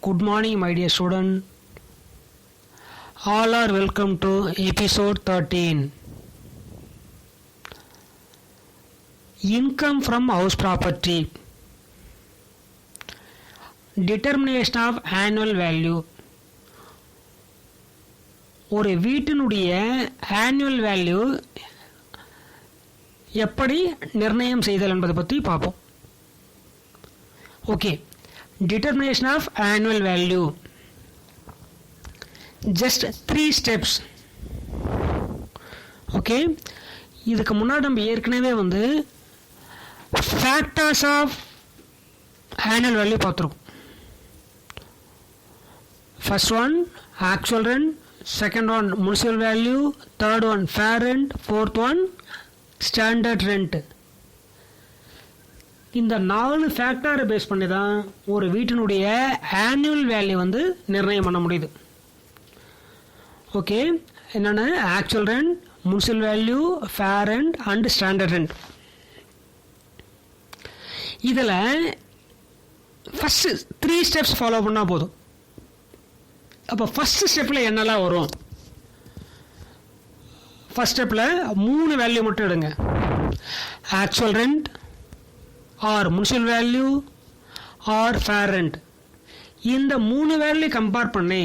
Good morning, my dear student. All are welcome to episode 13. Income from house property. Determination of annual value. ஒரு வீட்டினுடைய annual value எப்படி நிர்ணயம் செய்தல் என்பதை பற்றி பார்ப்போம். Okay, determination of annual value. Just 3 steps. Okay, இதுக்கு முன்னாடி நம்ம ஏற்கனவே factors of annual value பார்த்துருக்கோம். First one actual rent, second one municipal value, third one fair rent, fourth one standard rent. இந்த 4 ஃபேக்டரை பேஸ் பண்ணி தான் ஒரு வீட்டினுடைய ஆனுவல் வேல்யூ நிர்ணயம் பண்ண முடியுது. ஓகே, என்னென்ன? Actual rent, municipal value, fair rent and standard rent. இதில் ஃபஸ்ட்டு 3 ஸ்டெப்ஸ் ஃபாலோ பண்ணால் போதும். அப்போ ஃபஸ்ட்டு ஸ்டெப்பில் என்னெல்லாம் வரும்? ஃபஸ்ட் ஸ்டெப்பில் 3 வேல்யூ மட்டும் எடுங்க. Actual rent or municipal value or fair rent. இந்த 3 வேல்யூ கம்பேர் பண்ணி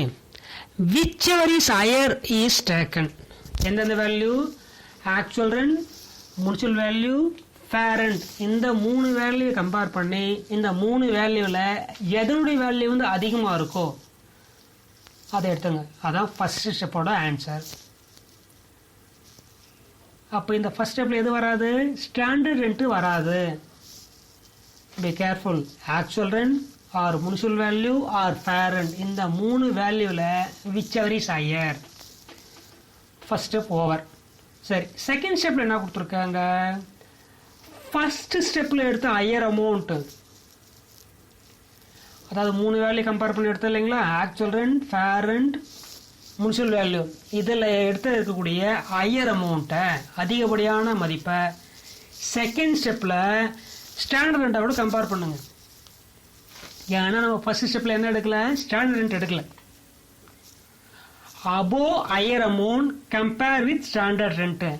whichever is higher is taken. எந்தெந்த value? Actual rent, municipal value, fair rent. இந்த 3 வேல்யூ கம்பேர் பண்ணி இந்த 3 வேல்யூவில் எதனுடைய வேல்யூ அதிகமாக இருக்கோ அதை எடுத்துங்க. அதான் ஃபஸ்ட் ஸ்டெப்போட ஆன்சர். அப்போ இந்த ஃபஸ்ட் ஸ்டெப்பில் எது வராது? ஸ்டாண்டர்ட் ரெண்ட்டு வராது. Be careful. Actual rent or municipal value or fair rent. இந்த 3 வேல்யூவில் whichever is higher. First step over. சரி, செகண்ட் ஸ்டெப்பில் என்ன கொடுத்துருக்காங்க? ஃபர்ஸ்ட் ஸ்டெப்பில் எடுத்த ஹையர் அமௌண்ட்டு, அதாவது 3 வேல்யூ கம்பேர் பண்ணி எடுத்தது இல்லைங்களா? Actual rent, fair rent, municipal value. இதில் எடுத்து இருக்கக்கூடிய ஹையர் அமௌண்ட்டை, அதிகப்படியான மதிப்பை செகண்ட் ஸ்டெப்பில் ஸ்டாண்டர்ட் ரெண்ட்டோட கம்பேர் பண்ணுங்க. ஏன்னா நம்ம ஃபர்ஸ்ட் ஸ்டெப்பில் என்ன எடுக்கல? ஸ்டாண்டர்ட் ரெண்ட் எடுக்கல. Above higher amount compare with standard rent.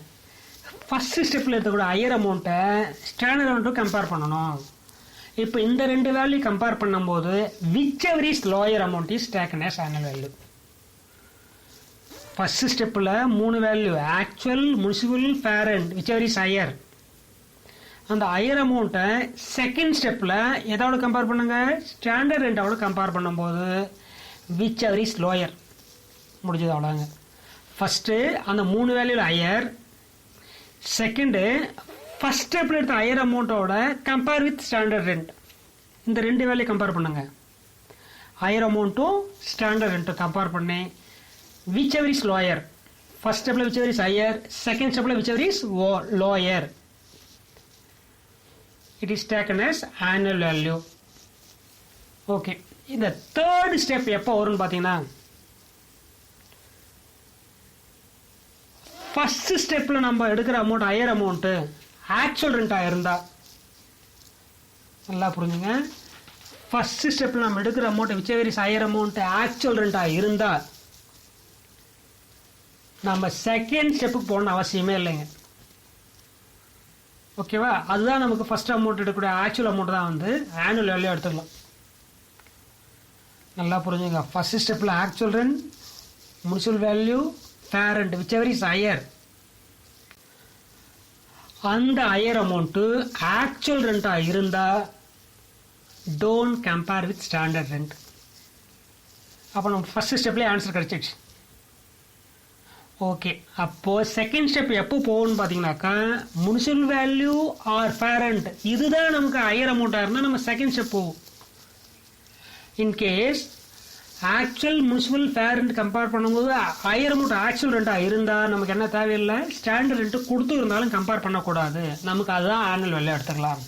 First ஸ்டெப்பில் எடுக்கக்கூடிய ஹையர் அமௌண்ட்டை ஸ்டாண்டர்ட் ரெண்ட்டும் கம்பேர் பண்ணணும். இப்போ இந்த 2 வேல்யூ கம்பேர் பண்ணும்போது whichever is lower amount is taken as annual value. First ஸ்டெப்பில் 3 value actual, municipal, fair rent, whichever is higher. அந்த ஹையர் அமௌண்ட்டை செகண்ட் ஸ்டெப்பில் எதோட கம்பேர் பண்ணுங்க? ஸ்டாண்டர்ட் ரெண்டோட கம்பேர் பண்ணும்போது whichever is lower. முடிஞ்சது, அவ்வளோங்க. ஃபஸ்ட்டு அந்த 3 வேல்யூவில் ஹையர், செகண்டு ஃபஸ்ட் ஸ்டெப்பில் எடுத்த ஹையர் அமௌண்ட்டோட கம்பேர் வித் ஸ்டாண்டர்ட் ரெண்ட். இந்த 2 வேல்யூ கம்பேர் பண்ணுங்க. ஹையர் அமௌண்ட்டும் ஸ்டாண்டர்ட் ரெண்ட்டும் கம்பேர் பண்ணி whichever is lower. ஃபஸ்ட் ஸ்டெப்பில் whichever is higher, செகண்ட் ஸ்டெப்பில் whichever is lower. It is taken as annual value. Okay, இந்த தேர்ட் ஸ்டெப் எப்போ வரும்னு பார்த்தீங்கன்னா, ஃபர்ஸ்ட் ஸ்டெப்பில் நம்ம எடுக்கிற அமௌண்ட் ஹையர் அமௌண்ட்டு ஆக்சுவல் ரெண்ட்டாக இருந்தால், நல்லா புரிஞ்சுங்க. ஃபர்ஸ்ட் ஸ்டெப்பில் நம்ம எடுக்கிற amount whichever is higher amount actual ரெண்ட்டாக இருந்தால் நம்ம செகண்ட் ஸ்டெப்புக்கு போகணும்னு அவசியமே இல்லைங்க. ஓகேவா? அதுதான் நமக்கு ஃபர்ஸ்ட் அமௌண்ட் எடுக்கக்கூடிய ஆக்சுவல் அமௌண்ட் தான் ஆனுவல் வேல்யூ எடுத்துக்கலாம். நல்லா புரிஞ்சுங்க. ஃபர்ஸ்ட் ஸ்டெப்பில் actual rent, municipal value, fair rent, whichever is higher. அந்த ஹையர் அமௌண்ட்டு ஆக்சுவல் ரெண்ட்டாக இருந்தால் don't compare with standard rent. அப்போ நம்ம ஃபர்ஸ்ட் ஸ்டெப்லேயே ஆன்சர் கிடச்சிடுச்சு. ஓகே, அப்போது செகண்ட் ஸ்டெப் எப்போ போகணும்னு பார்த்தீங்கன்னாக்கா, municipal value or fair rent இதுதான் நமக்கு ஹையர் அமௌண்ட்டாக இருந்தால் நம்ம செகண்ட் ஸ்டெப் போகும். In case actual, municipal, fair rent compare பண்ணும்போது ஹையர் அமௌண்ட் ஆக்சுவல் ரெண்ட்டாக இருந்தால் நமக்கு என்ன தேவையில்லை? ஸ்டாண்டர்ட் ரெண்ட்டு கொடுத்து இருந்தாலும் கம்பேர் பண்ணக்கூடாது. நமக்கு அதுதான் ஆனுவல் வேல்யூ எடுத்துக்கலாம்.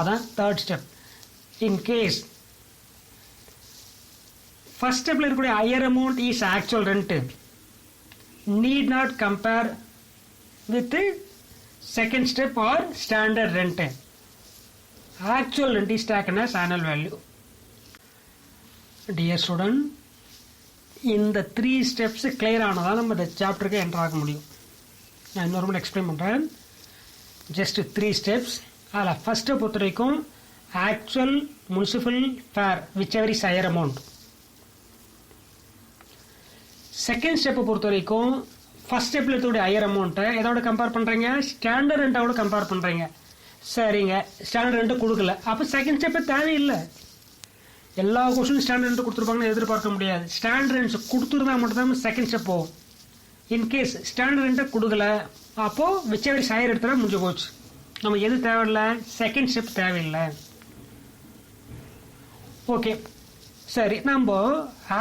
அதான் தேர்ட் ஸ்டெப். இன்கேஸ் ஃபர்ஸ்ட் ஸ்டெப்பில் இருக்கக்கூடிய higher amount is actual rent, need not compare with the second step or standard rent. Actual rent is taken as annual value. Dear student, இந்த 3 steps clear ஆனதால் நம்ம இந்த சாப்டருக்கு enter ஆக முடியும். நான் இன்னொரு முறை எக்ஸ்பிளைன் பண்ணுறேன். Just 3 steps. அதில் ஃபஸ்ட்டை பொறுத்த வரைக்கும் actual municipal fair whichever is higher amount. Second ஸ்டெப்பை பொறுத்த வரைக்கும் ஃபஸ்ட் ஸ்டெப்பில் இருக்கக்கூடிய ஹையர் அமௌண்ட்டை எதோட கம்பேர் பண்ணுறீங்க? ஸ்டாண்டர்ட் ரெண்ட்டோட கம்பேர் பண்ணுறீங்க. சரிங்க, ஸ்டாண்டர்ட் ரெண்ட்டு கொடுக்கல, அப்போ செகண்ட் ஸ்டெப்பே தேவையில்லை. எல்லா கொஸ்டினும் ஸ்டாண்டர்ட் ரெண்ட் கொடுத்துருப்பாங்கன்னு எதிர்பார்க்க முடியாது. ஸ்டாண்டர்ட் ரெண்ட்ஸ் கொடுத்துருந்தா மட்டும்தான் செகண்ட் ஸ்டெப் போகும். இன்கேஸ் ஸ்டாண்டர்ட் ரெண்ட்டை கொடுக்கல, அப்போது விச் எவர் இஸ் ஹையர் எடுத்துகிட்டா முடிஞ்சு போச்சு. நம்ம எது தேவையில்லை? செகண்ட் ஸ்டெப் தேவையில்லை. ஓகே, சரி. நம்ம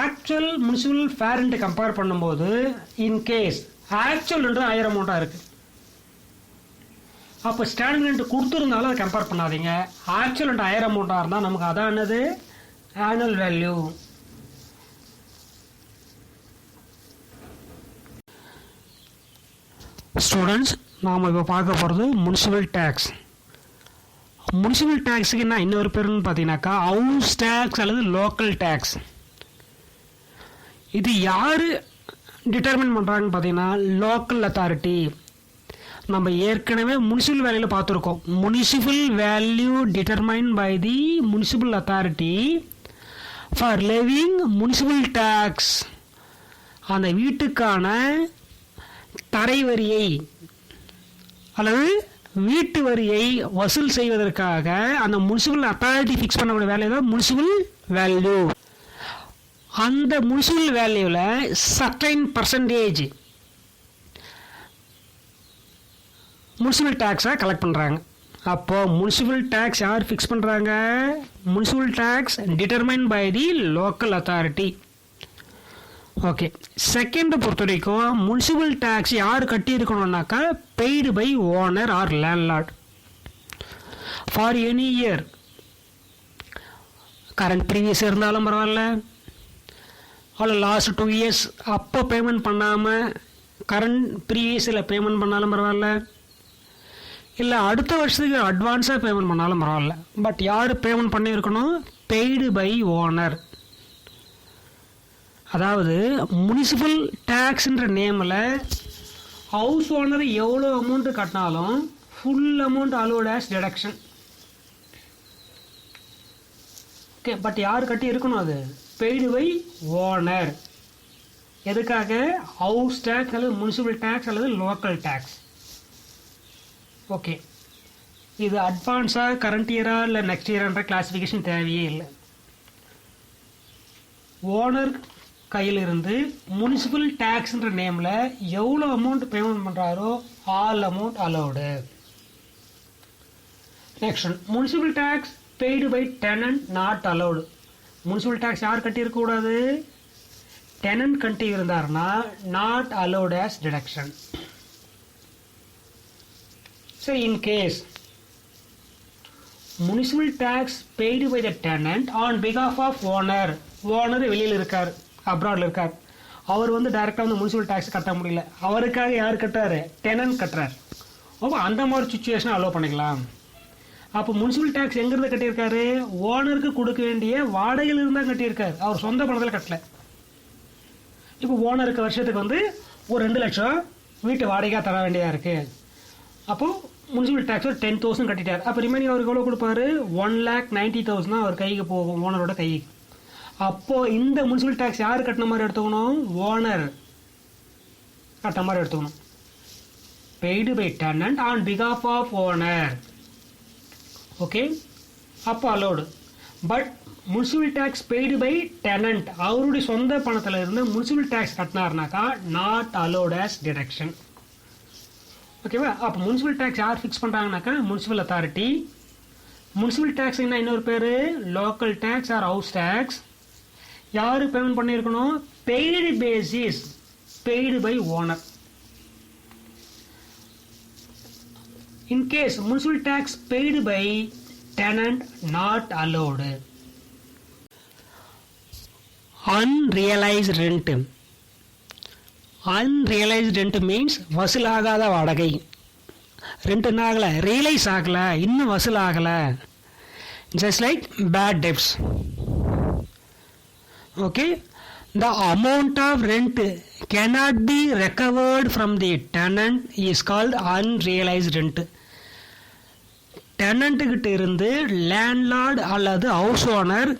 ஆக்சுவல் முனிசிபல் ஃபேர்ன்ட்டு கம்பேர் பண்ணும்போது இன்கேஸ் ஆக்சுவல் ரெண்டு ஹையர் அமௌண்ட்டாக இருக்குது. அப்போ ஸ்டாண்டர்ட் ரெண்ட் கொடுத்துருந்தாலும் அதை கம்பேர் பண்ணாதீங்க. ஆக்சுவல் ரெண்ட் ஹையர் அமௌண்ட்டாக இருந்தால் நமக்கு அதான் என்னது? Annual value. ஸ்டூடெண்ட்ஸ், நாம் இப்போ பார்க்க போகிறது முனிசிபல் டேக்ஸ். முனிசிபல் டேக்ஸுக்கு என்ன இன்னொரு பேருன்னு பார்த்தீங்கன்னாக்கா ஹவுஸ் டேக்ஸ் அல்லது லோக்கல் டேக்ஸ். இது யார் டிட்டர்மின் பண்ணுறாங்கன்னு பார்த்தீங்கன்னா லோக்கல் அத்தாரிட்டி. நம்ம ஏற்கனவே முனிசிபல் வேல்யூவில் பார்த்துருக்கோம். Municipal value determine by the municipal authority for living municipal tax. அந்த வீட்டுக்கான தரை வரியை அல்லது வீட்டு வரியை வசூல் செய்வதற்காக அந்த முனிசிபல் அத்தாரிட்டி ஃபிக்ஸ் பண்ணக்கூடிய வேல்யூ தான் முனிசிபல் வேல்யூ. அந்த முனிசிபல் வேல்யூவில் சர்டைன் பர்சன்டேஜ் முனிசிபல் டேக்ஸை கலெக்ட் பண்ணுறாங்க. அப்போது முனிசிபல் டேக்ஸ் யார் ஃபிக்ஸ் பண்ணுறாங்க? Municipal tax determine by the local authority. Okay, செகண்டை பொறுத்த வரைக்கும் முனிசிபல் டேக்ஸ் யார் கட்டியிருக்கணும்னாக்கா paid by owner or landlord for any year. Current previous இருந்தாலும் பரவாயில்ல, அல்ல லாஸ்ட் 2 இயர்ஸ் அப்போ பேமெண்ட் பண்ணாமல் கரண்ட் ப்ரீவியஸில் பேமெண்ட் பண்ணாலும் பரவாயில்ல, இல்லை அடுத்த வருஷத்துக்கு அட்வான்ஸாக பேமெண்ட் பண்ணாலும் பரவாயில்ல. பட் யார் பேமெண்ட் பண்ணியிருக்கணும்? Paid by owner. அதாவது முனிசிபல் டேக்ஸ்ன்ற நேமில் ஹவுஸ் ஓனர் எவ்வளோ அமௌண்ட்டு கட்டினாலும் full amount allowed as deduction. Okay, but யார் கட்டி இருக்கணும்? அது பெய்டு பை ஓனர். எதுக்காக? ஹவுஸ் டேக்ஸ் அல்லது முனிசிபல் டேக்ஸ் அல்லது லோக்கல் டேக்ஸ். ஓகே, இது அட்வான்ஸாக கரண்ட் இயரா இல்லை நெக்ஸ்ட் இயரான்ற கிளாஸிஃபிகேஷன் தேவையே இல்லை. ஓனர் கையில் இருந்து முனிசிபல் டேக்ஸ்ன்ற நேமில் எவ்வளோ அமௌண்ட் பேமெண்ட் பண்ணுறாரோ all amount allowed. Next, municipal tax paid by tenant not allowed. Municipal tax யார் கட்டியிருக்கக்கூடாது? டெனன்ட் கட்டி இருந்தார்னா not allowed as deduction. So in case municipal tax paid by the tenant on behalf of owner, owner வெளியில் இருக்கார், அப்ராட்ல இருக்கார், அவர் வந்து டைரெக்டாக வந்து முனிசிபல் டேக்ஸ் கட்ட முடியல, அவருக்காக யார் கட்டுறாரு? டெனன்ட் கட்டுறார். அப்போ அந்த மாதிரி சுச்சுவேஷனை அலோவ் பண்ணிக்கலாம். அப்போ முனிசிபல் டேக்ஸ் எங்கிருந்து கட்டியிருக்காரு? ஓனருக்கு கொடுக்க வேண்டிய வாடகையில் இருந்தால் கட்டியிருக்காரு, அவர் சொந்த பணத்தில் கட்டலை. இப்போ ஓனருக்கு வருஷத்துக்கு வந்து ஒரு 2 லட்சம் வீட்டு வாடகையாக தர வேண்டியதாக இருக்குது. அப்போது முனிசிபல் டேக்ஸ் ஒரு 10,000 கட்டிட்டார். அப்போ ரிமைனிங் அவருக்கு எவ்வளோ கொடுப்பாரு? 1,90,000 தான் அவர் கைக்கு போகும், ஓனரோட கைக்கு. அப்போது இந்த முனிசிபல் டேக்ஸ் யார் கட்டின மாதிரி எடுத்துக்கணும்? ஓனர் கட்டின மாதிரி எடுத்துக்கணும். பெய்டு பை டெனன்ட் ஆன் பிகாஃப் ஆஃப் ஓனர். ஓகே, அப்போ allowed. But municipal tax paid by tenant, அவருடைய சொந்த பணத்தில் இருந்து முனிசிபல் டேக்ஸ் கட்டினார்னாக்கா நாட் அலோட் ஆஸ் டிடக்ஷன். ஓகேவா? அப்போ முனிசிபல் டேக்ஸ் யார் ஃபிக்ஸ் பண்ணுறாங்கனாக்கா முனிசிபல் அத்தாரிட்டி. முனிசிபல் டேக்ஸ் என்ன இன்னொரு பேர்? Local tax or house tax. யார் பேமெண்ட் பண்ணியிருக்கணும்? Paid basis, paid by owner. In case municipal tax paid by tenant not allowed. Unrealised rent. Unrealised rent means வசூலாகாத வாடகை. Rent என்ன ஆகலை? ரியலைஸ் ஆகலை, இன்னும் வசூல் ஆகலை. Just like bad debts. Okay, the amount of rent cannot be recovered from the tenant is called unrealized rent. Tenant கிட்ட இருந்து லேண்ட்லார்ட் அல்லது ஹவுஸ் ஓனர்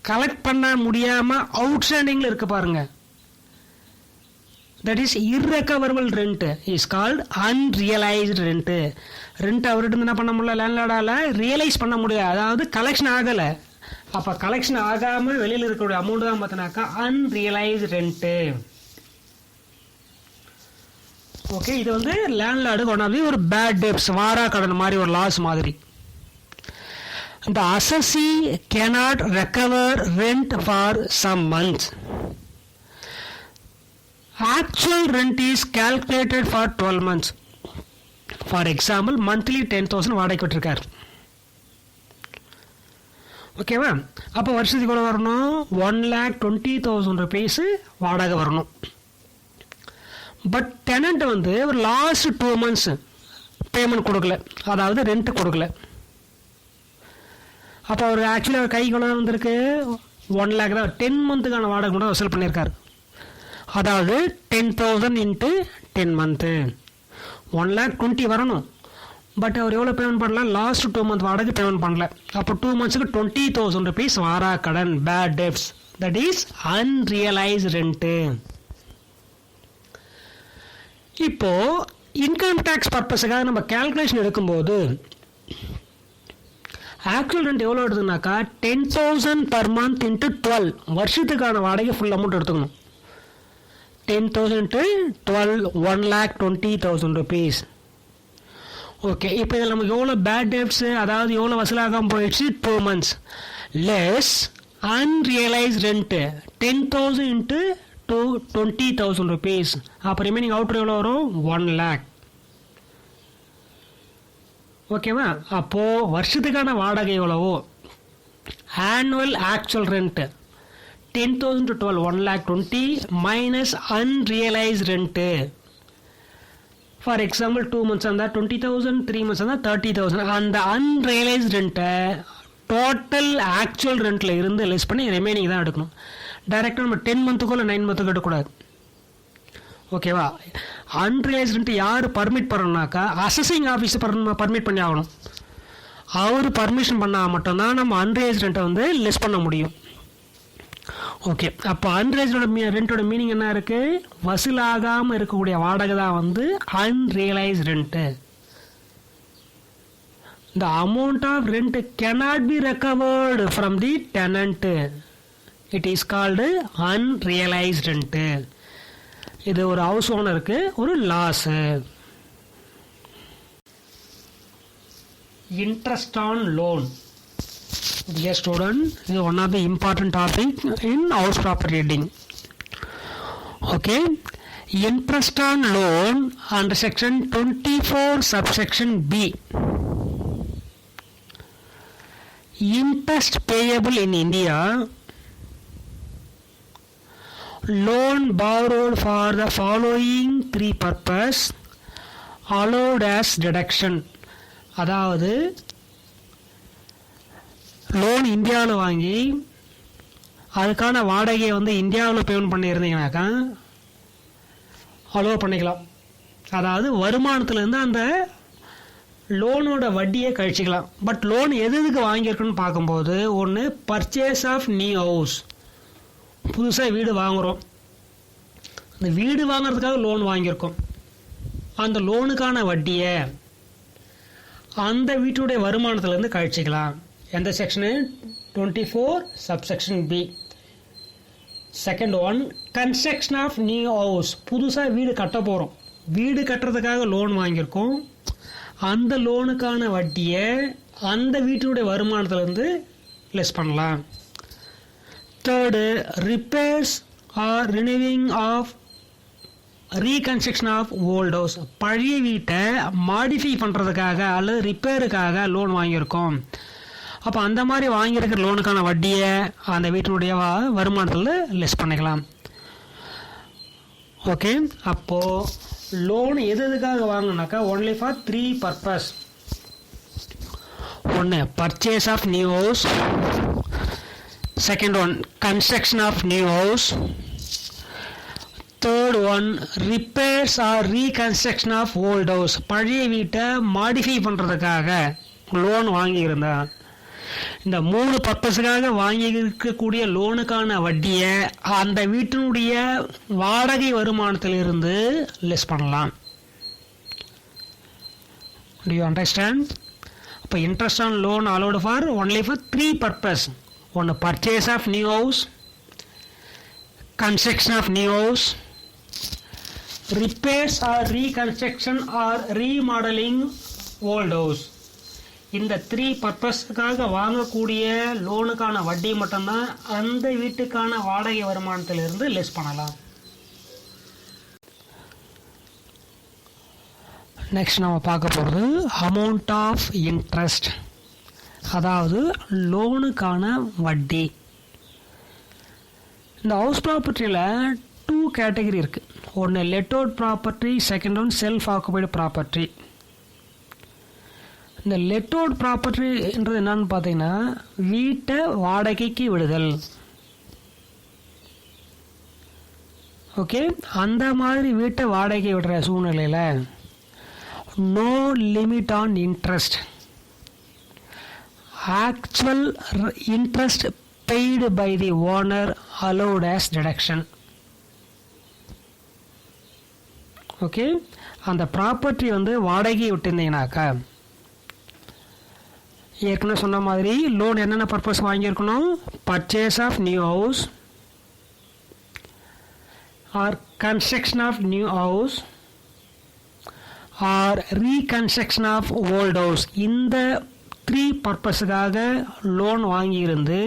கலெக்ட் பண்ண முடியாம அவுட்ஸ்டாண்டிங்ல இருக்கு பாருங்க, that is irrecoverable rent is called unrealized rent. Rent அவர்கிட்ட என்ன பண்ண முடியல, லேண்ட்லார்டால ரியலைஸ் பண்ண முடியாது, அதாவது கலெக்ஷன் ஆகலை. அப்போ கலெக்ஷன் ஆகாமல் வெளியில் இருக்கக்கூடிய அமௌண்ட் தான் பார்த்தினாக்கா அன்ரியலைஸ்டு ரெண்ட்டு. ஓகே, இது வந்து லேண்ட்லார்டு கொண்டாந்து ஒரு பேட் டெப்ஸ், வாரா கடன் மாதிரி ஒரு லாஸ் மாதிரி. The assessee cannot recover rent for some months. Actual rent is calculated for 12 months. For example, monthly 10,000 வாடகைக்கு விட்டுருக்கார். ஓகேவா? அப்போ வருஷத்துக்கு எவ்வளோ வரணும், 1,20,000 rupees வாடகை வரணும். பட் டெனண்ட் வந்து ஒரு லாஸ்ட் 2 months பேமெண்ட் கொடுக்கல, அதாவது ரெண்ட் கொடுக்கல. அப்போ அவர் ஆக்சுவலி அவர் கைக்கு எவ்வளோ வந்திருக்கு, 1 lakh தான். 10 monthக்கான வாடகை கூட வசூல் பண்ணியிருக்காரு. அதாவது 10,000 into 10 months 1,20,000 வரணும். பட் அவர் எவ்வளோ பேமெண்ட் பண்ணலாம், லாஸ்ட் 2 month வாடகை பேமெண்ட் பண்ணல. அப்போ 2 monthsக்கு 20,000 rupees வாரா கடன், bad debts, that is unrealised rent. இப்போ இன்கம் டேக்ஸ் பர்பஸுக்காக நம்ம கேல்குலேஷன் எடுக்கும்போது ஆக்சுவல் ரெண்ட் எவ்வளோ எடுத்துனாக்கா 10,000 per month into 12, வருஷத்துக்கான வாடகை ஃபுல் அமௌண்ட் எடுத்துக்கணும். 10,000 into 12, 1,20,000 rupees. ஓகே, இப்போ இதில் நமக்கு எவ்வளோ பேட் டெப்ஸ், அதாவது எவ்வளோ வசூலாகாமல் போயிடுச்சு, 2 months less unrealised rent 10,000 into 20,000 rupees. அப்போ ரிமைனிங் அவுட்ரு எவ்வளோ வரும், 1 lakh. ஓகேவா? அப்போது வருஷத்துக்கான வாடகை எவ்வளவோ, annual actual rent 10,000 to 12, 1,20,000 minus unrealised rent. For example 2 months இருந்தால் 20,000, 3 months இருந்தால் 30,000. அந்த அன்ரியலைஸ்ட் ரெண்ட்டை டோட்டல் ஆக்சுவல் ரெண்ட்டில் இருந்து லெஸ் பண்ணி ரிமைனிங் தான் எடுக்கணும். டைரெக்டாக நம்ம 10 monthக்கோ இல்லை 9 monthக்கோ எடுக்கக்கூடாது. ஓகேவா? அன்ரியலைஸ்ட் ரெண்ட் யார் பர்மிட் பண்ணணும்னாக்கா அசஸிங் ஆஃபீஸை பர்மிட் பண்ணி ஆகணும். அவர் பர்மிஷன் பண்ணால் மட்டும்தான் நம்ம அன்ரியலைஸ்ட் ரெண்ட்டை வந்து லெஸ் பண்ண முடியும். ஓகே, அப்போ அன்ரியலைஸ்டோட ரெண்ட்டோட மீனிங் என்ன இருக்குது, வசூலாகாமல் இருக்கக்கூடிய வாடகை தான் வந்து unrealised rent. The amount of rent cannot be recovered from the tenant. It is called unrealized rent. இது ஒரு ஹவுஸ் ஓனருக்கு ஒரு loss. Interest on loan. Dear student, this is one of the important topic in house property reading. Okay, interest on loan under section 24 subsection B. Interest payable in India, loan borrowed for the following 3 purpose allowed as deduction. அதாவது loan இந்தியாவில் வாங்கி அதுக்கான வாடகையை வந்து இந்தியாவில் payment பண்ணியிருந்தீங்கன்னாக்கா allow பண்ணிக்கலாம். அதாவது வருமானத்துலேருந்து அந்த லோனோட வட்டியை கழிச்சிக்கலாம். பட் லோன் எதுக்கு வாங்கியிருக்குன்னு பார்க்கும்போது, ஒன்று பர்ச்சேஸ் ஆஃப் நியூ ஹவுஸ், புதுசாக வீடு வாங்குகிறோம், அந்த வீடு வாங்குறதுக்காக லோன் வாங்கியிருக்கோம், அந்த லோனுக்கான வட்டியை அந்த வீட்டுடைய வருமானத்துலேருந்து கழிச்சிக்கலாம். எந்த section, 24 subsection B. Second one, construction of new house, புதுசாக வீடு கட்ட போகிறோம், வீடு கட்டுறதுக்காக லோன் வாங்கியிருக்கோம், அந்த லோனுக்கான வட்டியை அந்த வீட்டுடைய வருமானத்துலேருந்து லெஸ் பண்ணலாம். Third, repairs or renewing of reconstruction of old house, பழைய வீட்டை மாடிஃபை பண்ணுறதுக்காக அல்லது ரிப்பேருக்காக லோன் வாங்கியிருக்கோம், அப்போ அந்த மாதிரி வாங்கியிருக்கிற லோனுக்கான வட்டியை அந்த வீட்டினுடைய வருமானத்தில் லெஸ் பண்ணிக்கலாம். ஓகே, அப்போது லோன் எதுக்காக வாங்கினாக்கா ஒன்லி ஃபார் 3 purpose. ஒன்று purchase of new house, Second one, construction of new house. Third one, repairs or reconstruction of old house. பழைய வீட்டை மாடிஃபை பண்ணுறதுக்காக லோன் வாங்கியிருந்தா இந்த 3 பர்பஸுக்காக வாங்கி இருக்கக்கூடிய லோனுக்கான வட்டியை அந்த வீட்டினுடைய வாடகை வருமானத்திலிருந்து லெஸ் பண்ணலாம். Do you understand? அப்போ interest on loan allowed for only for 3 purpose. One, purchase of new house, construction of new house, repairs or reconstruction or remodeling old house. இந்த 3 பர்பஸ்க்காக வாங்கக்கூடிய லோனுக்கான வட்டி மட்டும்தான் அந்த வீட்டுக்கான வாடகை வருமானத்திலிருந்து லெஸ் பண்ணலாம். நெக்ஸ்ட் நம்ம பார்க்க போகிறது அமௌண்ட் ஆஃப் இன்ட்ரெஸ்ட், அதாவது லோனுக்கான வட்டி. இந்த ஹவுஸ் ப்ராப்பர்ட்டியில் 2 கேட்டகரி இருக்குது. ஒன்று let out property, second one self occupied property. இந்த லெட் அவுட் ப்ராப்பர்ட்டின்றது என்னன்னு பார்த்தீங்கன்னா வீட்டை வாடகைக்கு விடுதல். ஓகே, அந்த மாதிரி வீட்டை வாடகைக்கு விடுற சூழ்நிலையில் no limit on interest. Actual interest paid by the owner allowed as deduction. Okay, அந்த ப்ராப்பர்ட்டி வாடகை விட்டுருந்தீங்கனாக்கா ஏற்கனவே சொன்ன மாதிரி லோன் என்னென்ன பர்பஸ் வாங்கியிருக்கணும்? Purchase of new house or construction of new house or reconstruction of old house. இந்த 3 பர்பஸுக்காக லோன் வாங்கியிருந்து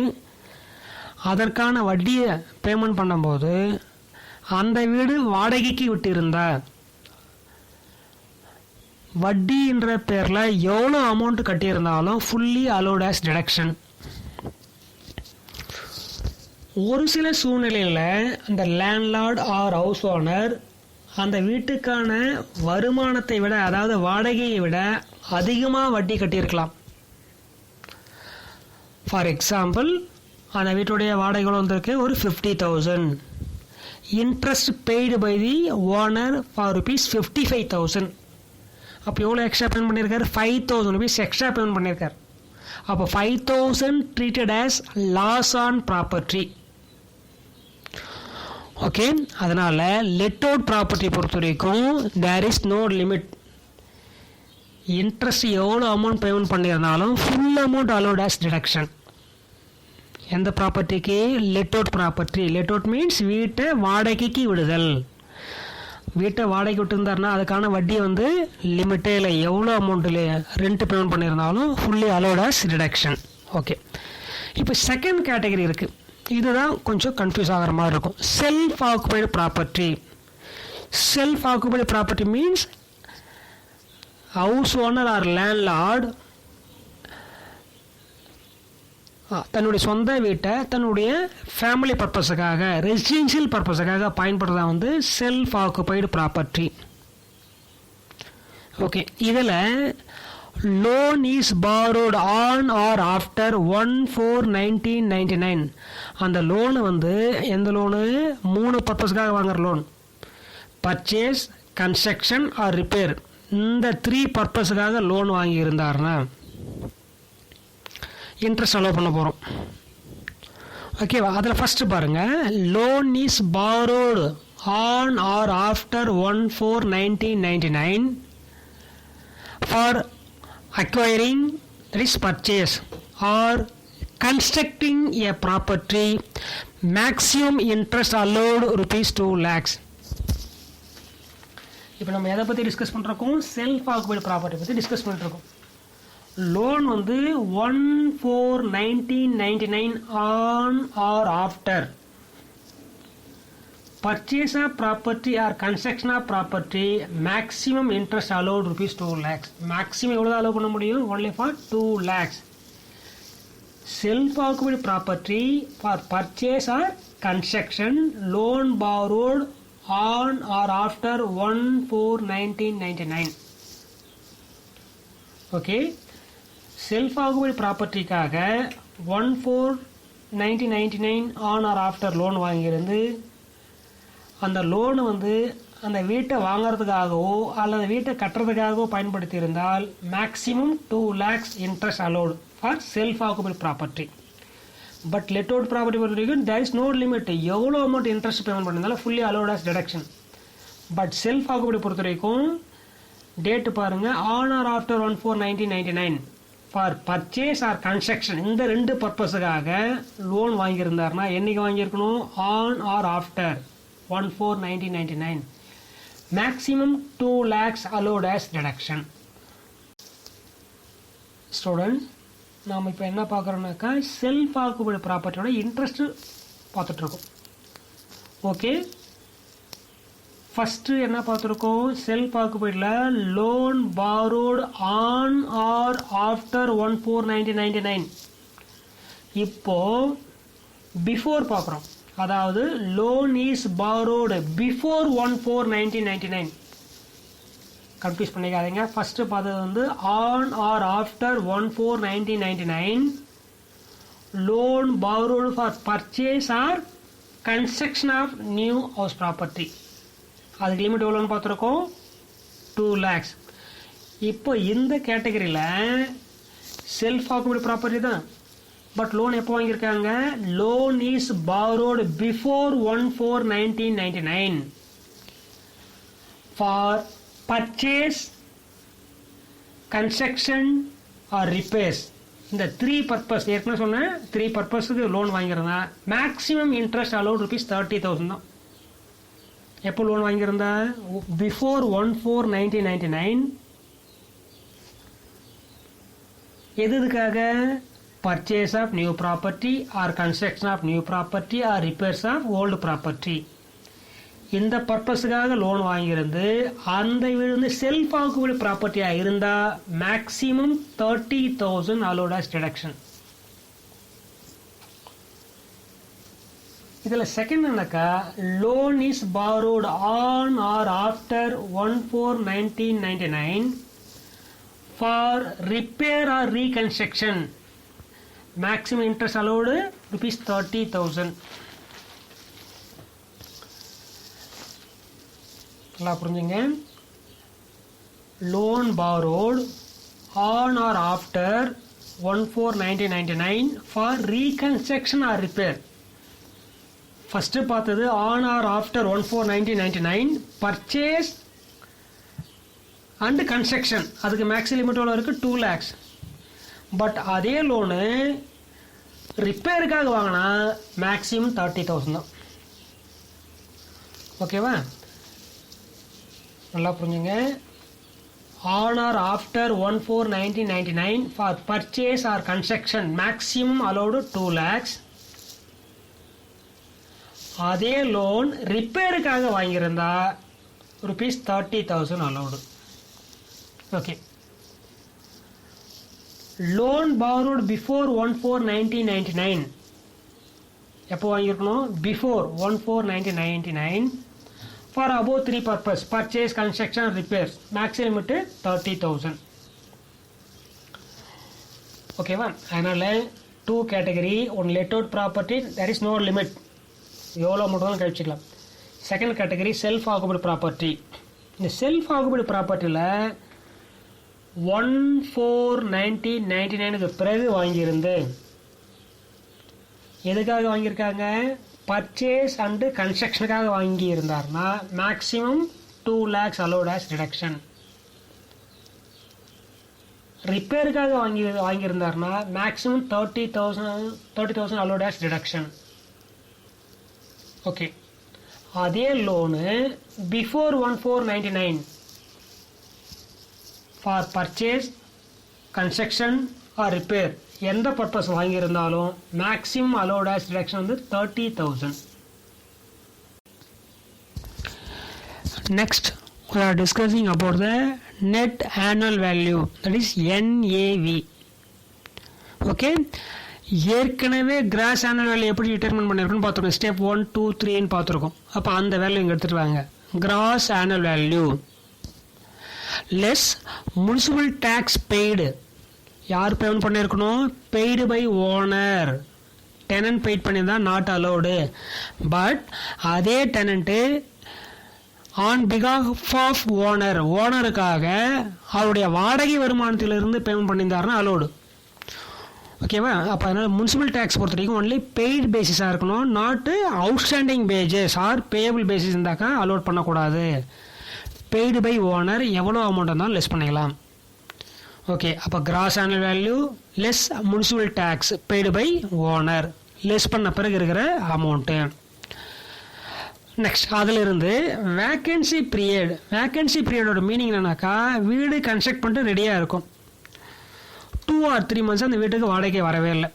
அதற்கான வட்டியை பேமெண்ட் பண்ணும்போது அந்த வீடு வாடகைக்கு விட்டு இருந்தா வட்டின்ற பேரில் எவ்வளோ அமௌண்ட் கட்டியிருந்தாலும் ஃபுல்லி அலோட் ஆஸ் டிடக்ஷன். ஒரு சில சூழ்நிலையில் அந்த லேண்ட்லார்ட் ஆர் ஹவுஸ் ஓனர் அந்த வீட்டுக்கான வருமானத்தை விட, அதாவது வாடகையை விட அதிகமாக வட்டி கட்டியிருக்கலாம். ஃபார் எக்ஸாம்பிள், அந்த வீட்டுடைய வாடகைகள் வந்திருக்கு ஒரு 50,000. Interest paid by the owner for ₹55,000. அப்போ எவ்வளோ எக்ஸ்ட்ரா பேமெண்ட் பண்ணியிருக்காரு? ₹5,000 எக்ஸ்ட்ரா பேமெண்ட் பண்ணியிருக்கார். அப்போ 5,000 treated as loss on property. Okay, அதனால் லெட் அவுட் ப்ராப்பர்ட்டி பொறுத்த வரைக்கும் there is no limit. Interest எவ்வளோ அமௌண்ட் பேமெண்ட் பண்ணியிருந்தாலும் full amount allowed as deduction. எந்த ப்ராப்பர்ட்டிக்கு? Let out property. Let out means வீட்டை வாடகைக்கு விடுதல். வீட்டை வாடகைக்கு விட்டுருந்தாருன்னா அதுக்கான வட்டி லிமிட்டே இல்லை. எவ்வளோ அமௌண்ட்டில் ரெண்ட் பேமெண்ட் பண்ணியிருந்தாலும் fully allowed as deduction. Okay, இப்போ செகண்ட் கேட்டகரி இருக்குது. இதுதான் கொஞ்சம் கன்ஃபியூஸ் ஆகிற மாதிரி இருக்கும். Self occupied property. Self occupied property means house owner or landlord தன்னுடைய சொந்த வீட்டை தன்னுடைய ஃபேமிலி பர்பஸுக்காக, ரெசிடென்ஷியல் பர்பஸுக்காக பயன்படுறதா செல்ஃப் ஆக்குபைடு ப்ராப்பர்ட்டி. ஓகே, இதில் loan is borrowed on or after 1/4/1999. அந்த லோனு எந்த லோனு? 3 பர்பஸுக்காக வாங்குற loan. Purchase, construction or repair. இந்த 3 பர்பஸுக்காக லோன் வாங்கியிருந்தாருன்னா இன்ட்ரெஸ்ட் அலோவ் பண்ண போகிறோம். ஓகேவா? அதில் ஃபஸ்ட்டு பாருங்கள், loan is borrowed on or after 1/4/1999 for acquiring, that is purchase, or constructing a property. Maximum interest allowed ₹2 lakhs. இப்போ நம்ம எதை பற்றி டிஸ்கஸ் பண்ணுறோம்? செல்ஃப் ஆக்குபைடு ப்ராப்பர்ட்டி பற்றி டிஸ்கஸ் பண்ணிட்டுருக்கோம். Loan 1/4/1999 on or after purchase of property or construction of property, maximum interest allowed ₹2 lakhs. maximum எவ்வளோ allow பண்ண முடியும்? only for 2 lakhs. self occupied property for purchase or construction, loan borrowed on or after 1/4/1999. Okay, self occupied ப்ராப்பர்ட்டிக்காக 1/4 1999 on or after loan வாங்கியிருந்து அந்த loan வந்து அந்த வீட்டை வாங்கிறதுக்காகவோ அல்லது வீட்டை கட்டுறதுக்காகவோ பயன்படுத்தி இருந்தால் maximum 2 lakhs interest allowed for self occupied property. But let out property பொறுத்த வரைக்கும் தேர் இஸ் நோ லிமிட். எவ்வளோ அமௌண்ட் இன்ட்ரெஸ்ட் பேமெண்ட் பண்ணியிருந்தாலும் fully allowed as deduction. But self occupied பொறுத்த வரைக்கும் டேட்டு பாருங்கள், on or after 1/4/1999 for purchase or construction. இந்த 2 பர்பஸுக்காக loan வாங்கியிருந்தாருன்னா என்றைக்கு வாங்கியிருக்கணும்? On or after 1/4/1999. Maximum 2 lakhs allowed as deduction. Student, நாம் இப்போ என்ன பார்க்குறோம்னாக்கா செல்ஃப் ஆக்குபைடு ப்ராப்பர்ட்டியோட இன்ட்ரெஸ்ட்டு பார்த்துட்ருக்கோம். ஓகே, ஃபஸ்ட்டு என்ன பார்த்துருக்கோம்? செல்ஃப் ஆக்குபைடில் loan borrowed on or after 1/4/1999. இப்போது பிஃபோர் பார்க்குறோம். அதாவது loan is borrowed before 1/4/1999. Confuse பண்ணிக்காதீங்க. ஃபஸ்ட்டு பார்த்தது வந்து on or after 1/4/1999 loan borrowed for purchase or construction of new house property. அதுக்கு லிமிட் எவ்வளோன்னு பார்த்துருக்கோம்? 2 lakhs. இப்போ இந்த கேட்டகரியில் செல்ஃப் ஆக்குபைடு ப்ராப்பர்ட்டி தான். பட் லோன் எப்போ வாங்கியிருக்காங்க? Loan is borrowed before 1/4/1999 for purchase, construction R repairs. இந்த 3 பர்பஸ் ஏற்கனவே சொன்னேன். 3 பர்பஸுக்கு லோன் வாங்கியிருந்தா மேக்ஸிமம் இன்ட்ரெஸ்ட் அலோட் ₹30,000 தான். எப்போ லோன் வாங்கியிருந்தா? பிஃபோர் 1/4/1999. எதுக்காக? purchase of new property or construction of new property or repairs of old property. இந்த பர்பஸுக்காக loan வாங்கியிருந்து அந்த வீடு வந்து செல்ஃப் ஆக்குபைடு ப்ராப்பர்ட்டியாக இருந்தால் மேக்ஸிமம் 30,000 அலோட் ஆஸ் டிடக்ஷன். இதில் செகண்ட் என்னக்கா, loan is borrowed on or after 1/4/1999 for repair or reconstruction. Maximum interest allowed ₹30,000. நல்லா புரிஞ்சுங்க. Loan borrowed on or after 1/4/1999 for reconstruction or repair. First பார்த்தது on or after 1/4/1999 purchase and construction. அதுக்கு maximum limit எவ்வளோ இருக்குது? 2 lakhs. But அதே loan ரிப்பேருக்காக வாங்கினா maximum 30,000 தான். ஓகேவா? நல்லா புரிஞ்சுங்க. On or after 1/4/1999 for purchase or construction maximum allowed 2 lakhs. அதே லோன் ரிப்பேருக்காக வாங்கியிருந்தா ₹30,000 allowed. Okay. Loan borrowed before 1/4/1999 எப்போ வாங்கியிருக்கணும்? Before 1/4/1999 for above 3 purpose purchase, construction, repairs. Maximum limit 30,000. ஓகேவா? அதனால் 2 category. One let out property, there is no limit, எவ்வளோ மட்டும் தான் கழிச்சிக்கலாம். Second category self occupied property. இந்த செல்ஃப் ஆக்குபைடு ப்ராப்பர்ட்டியில் 1/4/1999 பிறகு வாங்கியிருந்து எதுக்காக வாங்கியிருக்காங்க? பர்ச்சேஸ் அண்டு கன்ஸ்ட்ரக்ஷனுக்காக வாங்கி இருந்தார்னா maximum 2 lakhs allowed as deduction. ரிப்பேருக்காக வாங்கியிருந்தார்னா maximum 30,000 allowed as deduction. Okay. அதே loan before 1/4/1999 for purchase, construction or repair எந்த பர்பஸ் வாங்கியிருந்தாலும் மேக்ஸிமம் அலோட் ஆஸ் டிடக்ஷன் வந்து 30,000. Next we are discussing about the net annual value, that is NAV. Okay. ஏற்கனவே cross annual value எப்படி determine பண்ணியிருக்கோன்னு பார்த்துருக்கோம். Step 1, 2, 3ன்னு பார்த்துருக்கோம். அப்போ அந்த வேல்யூ இங்கே எடுத்துகிட்டு வாங்க. Gross annual value less municipal tax paid. யார் பேமெண்ட் பண்ணியிருக்கணும்? Paid by owner. Tenant paid பண்ணியிருந்தா நாட் அலோடு. பட் அதே டெனண்ட்டு ஆன் பிகாஃப் ஆஃப் ஓனருக்காக அவருடைய வாடகை வருமானத்திலிருந்து பேமெண்ட் பண்ணியிருந்தாருன்னா அலோடு. ஓகேவா? அப்போ அதனால் முனிசிபல் டேக்ஸ் பொறுத்த வரைக்கும் ஒன்லி பெய்டு பேசிஸாக இருக்கணும், நாட்டு outstanding pages R payable basis இருந்தாக்கா அலோட் பண்ணக்கூடாது. பெய்டு பை ஓனர் எவ்வளோ அமௌண்ட் இருந்தாலும் லெஸ் பண்ணிக்கலாம். ஓகே, அப்போ cross annual value less municipal tax paid by owner less பண்ண பிறகு இருக்கிற அமௌண்ட்டு. நெக்ஸ்ட் அதிலிருந்து வேக்கன்சி பீரியடோட மீனிங் என்னன்னாக்கா வீடு கன்ஸ்ட்ரக்ட் பண்ணிட்டு ரெடியாக இருக்கும், 2 or 3 months அந்த வீட்டுக்கு வாடகை வரவே இல்லை.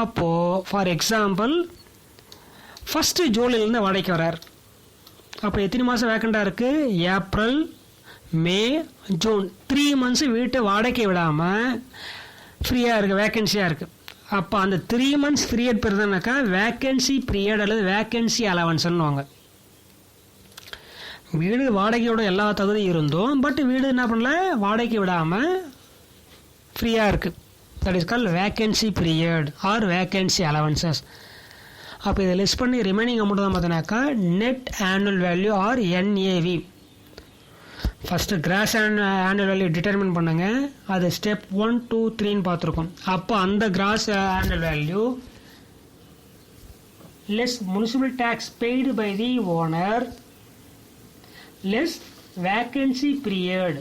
அப்போது ஃபார் எக்ஸாம்பிள் 1 ஜூலைலேருந்து வாடகைக்கு வரார். அப்போ எத்தனை மாதம் வேக்கண்டாக இருக்குது? ஏப்ரல், மே, ஜூன் 3 months வீட்டை வாடகை விடாமல் ஃப்ரீயாக இருக்குது, வேக்கன்சியாக இருக்குது. அப்போ அந்த 3 months பீரியட் பெறுதுனாக்கா வேக்கன்சி பீரியட் அல்லது வேக்கன்சி அலவன்ஸ்ன்னுவாங்க. வீடு வாடகையோட எல்லா தகுதி இருந்தும் பட் வீடு என்ன பண்ணல, வாடகைக்கு விடாமல் ஃப்ரீயாக இருக்குது. That is call vacancy period or vacancy allowances. அப்போ இதை லிஸ்ட் பண்ணி ரிமைனிங் அமௌண்ட் தான் பார்த்தீங்கன்னாக்கா net annual value or NAV. First gross annual value determine பண்ணுங்க, அது ஸ்டெப் 1, 2, 3ன்னு பார்த்துருக்கோம். அப்போ அந்த gross annual value less municipal tax paid by the owner less vacancy period.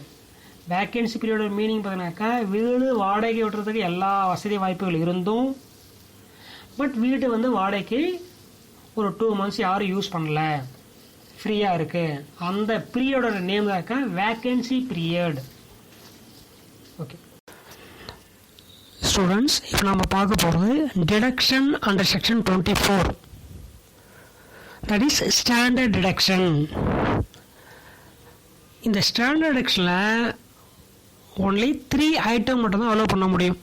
Vacancy பீரியடோட மீனிங் பார்த்தீங்கன்னாக்கா வீடு வாடகை விட்டுறதுக்கு எல்லா வசதி வாய்ப்புகள் இருந்தும் பட் வீடு வந்து வாடகைக்கு ஒரு 2 months யாரும் யூஸ் பண்ணல, ஃப்ரீயாக இருக்குது. அந்த பீரியடோட நேம் தான் இருக்கா வேக்கன்சி பீரியட். ஓகே ஸ்டூடெண்ட்ஸ், இப்போ நம்ம பார்க்க போகிறது deduction under section 24, that is standard deduction. இந்த ஸ்டாண்டர்ட் டிடக்ஷனில் ஒன்லி 3 ஐட்டம் மட்டும்தான் அலோவ் பண்ண முடியும்.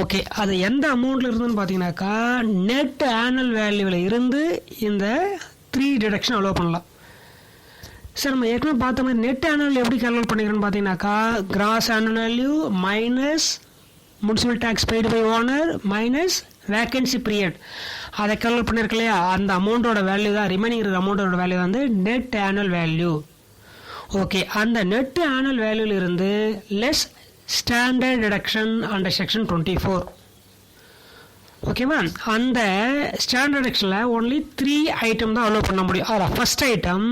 ஓகே, அது எந்த அமௌண்ட்டில் இருந்துன்னு பார்த்தீங்கன்னாக்கா நெட் ஆனுவல் வேல்யூவில் இருந்து இந்த 3 டிடக்ஷன் அலோவ் பண்ணலாம். சார் நம்ம ஏற்கனவே பார்த்த மாதிரி நெட் ஆனுவல் எப்படி கால்குலேட் பண்ணிக்கிறோன்னு பார்த்தீங்கன்னாக்கா gross annual value minus municipal tax paid by owner minus vacancy period அதை கால்குலேட் பண்ணியிருக்க இல்லையா, அந்த அமௌண்ட்டோட வேல்யூ தான் ரிமைனிங் இருக்கிற அமௌண்ட்டோட வேல்யூ வந்து நெட் ஆனுவல் வேல்யூ. ஓகே, அந்த நெட் ஆனுவல் வேல்யூவில் இருந்து less standard deduction under section 24. ஓகேவா? அந்த ஸ்டாண்டர்ட் டிடக்ஷனில் ஒன்லி 3 ஐட்டம் தான் அலோவ் பண்ண முடியும். First item